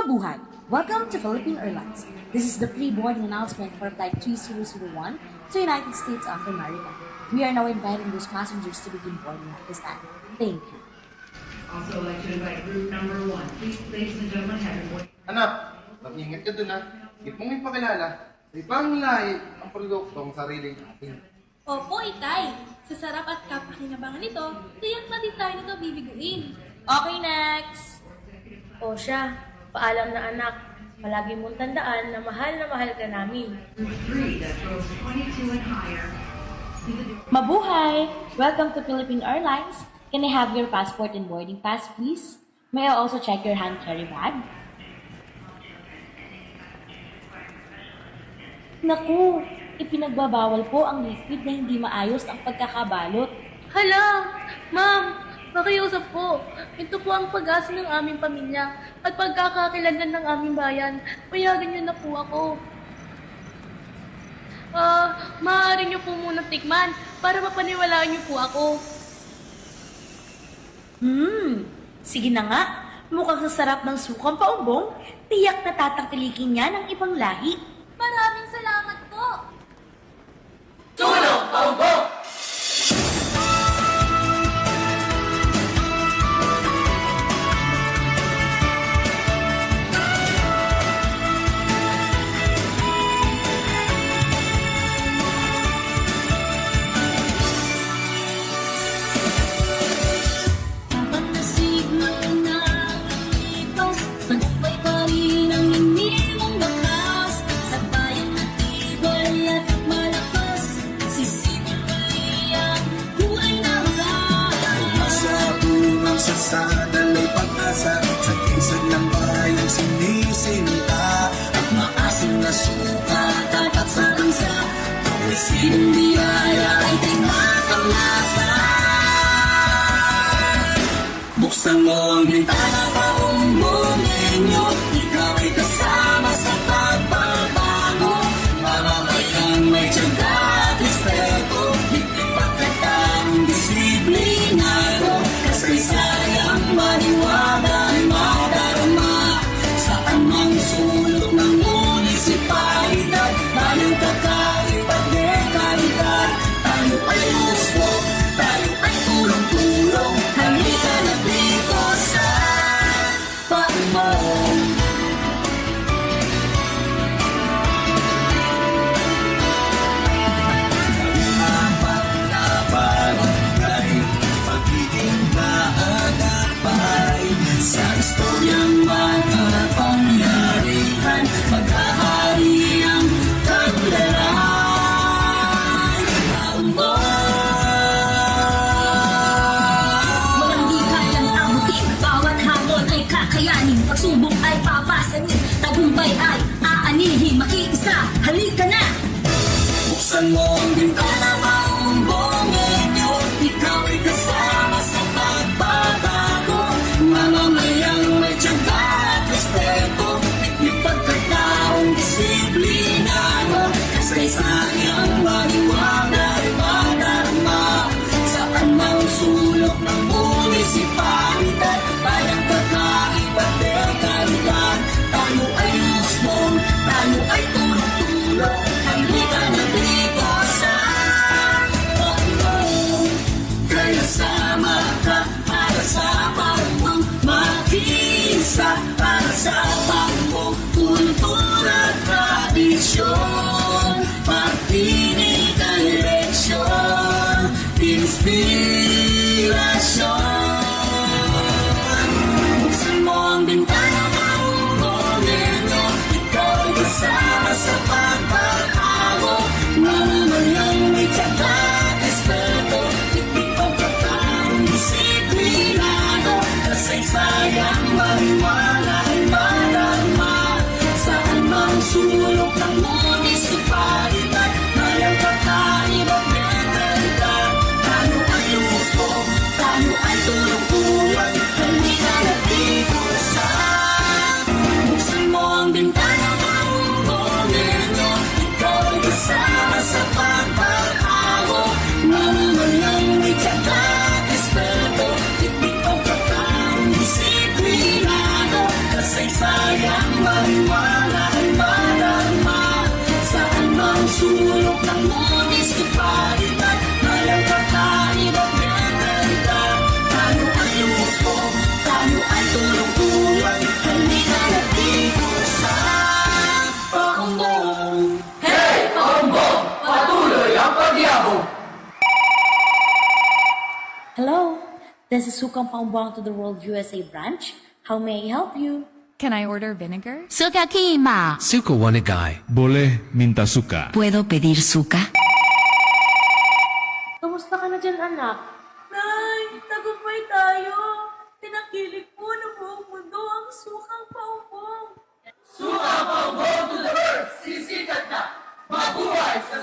Mabuhay! Welcome to Philippine Airlines. This is the pre-boarding announcement for Flight 3001 to United States of America. We are now inviting those passengers to begin boarding at this time. Thank you. Also, I'd like to invite group number 1. Please, ladies and gentlemen, have your boarding. Anak, mag-ingat ka dun ha. Hindi mong ipakilala sa ibang lahi ang produktong sariling atin. Opo, Itay. Sa sarap at kapakinabangan nito, tiyak na din tayo nito bibiguin. Okay, next! O siya, paalam na anak, palagi mong tandaan na mahal ka namin. Group 3 that throws 22 and higher. Mabuhay! Welcome to Philippine Airlines. Can I have your passport and boarding pass, please? May I also check your hand carry bag? Naku, ipinagbabawal po ang liquid na hindi maayos ang pagkakabalot. Hala! Ma'am! Makiusap po. Ito po ang pag-asa ng aming pamilya at pagkakakilanlan ng aming bayan. Payagan niyo na po ako. Maaari niyo po muna tikman para mapaniwalaan niyo po ako. Sige na nga. Mukhang sasarap ng sukang paumbong. Tiyak na tatangkilikin niya ng ibang lahi. Maraming salamat po! Sadalay pag-asa sa kisag ng bayang sinisinta at maasim na suka tapat sa bansa. Ang isinong biyaya ay tinatang lasa. Buksan mo ang bintana paumbongin nyo, ikaw ay kasama sa pagbabago. Mamamayang may tiyaga at respeto, ipagkatang disiplinado. Kasaysayang maniwala ay madarama sa anumang sulok ng munisipalidad. Tayong kakaib at dekalidad, tayo ay uswok, tayo ay tulong-tulong. Halika na dito sa Pagmong. Sa istoryang makapangyarihan, maghahari ang kapularan. Walang di kayang abutin, bawat hamon ay kakayanin, pagsubok ay papasanin, tagumpay ay aanihin, makiisa, halika na! Buksan mo ang bintana, paumbongin nyo, ikaw ay kasama sa pagbabago. Mamamayang may tiyaga at respeto, ipagkataong disiplinado. Kasaysayang maniwala ay madarama sa anumang sulok ng munisipalidad. Tayong kakaib at dekalidad, tayo ay usbong, tayo ay tulong-tulong. Halika na dito sa Pagmong. Kaya sama ka para sa Pagmong, makiisa para sa Pagmong. Kultura, tradisyon, pag-ibig ang direksyon, inspirasyon. Buksan mo ang bintana, paumbongin nyo, ikaw ay kasama sa pagbabago. Mamamayang may tiyaga at respeto, ipagkataong disiplinado. Kasaysayang maniwala ay madarama sa anumang sulok ng munisipalidad. Ang mariwana ay marama sa anong sulok ng munisipalidad. Walang kakaibat realidad. Tayo ay gusto, tayo ay tulong-tulong. Halika na dito sa Paunggong. Hello, this is Sukang Paumbuang to the World USA branch. How may I help you? Can I order vinegar? Suka Kima. Suka Wanagai. Boleh minta suka. Puedo pedir suka? Kamusta ka na dyan, anak? Nay, tagumpay tayo. Tinakilig po ng buong mundo ang sukang paumbong. Sukang Paunggong to the world! Sisikat na! Mabuhay sa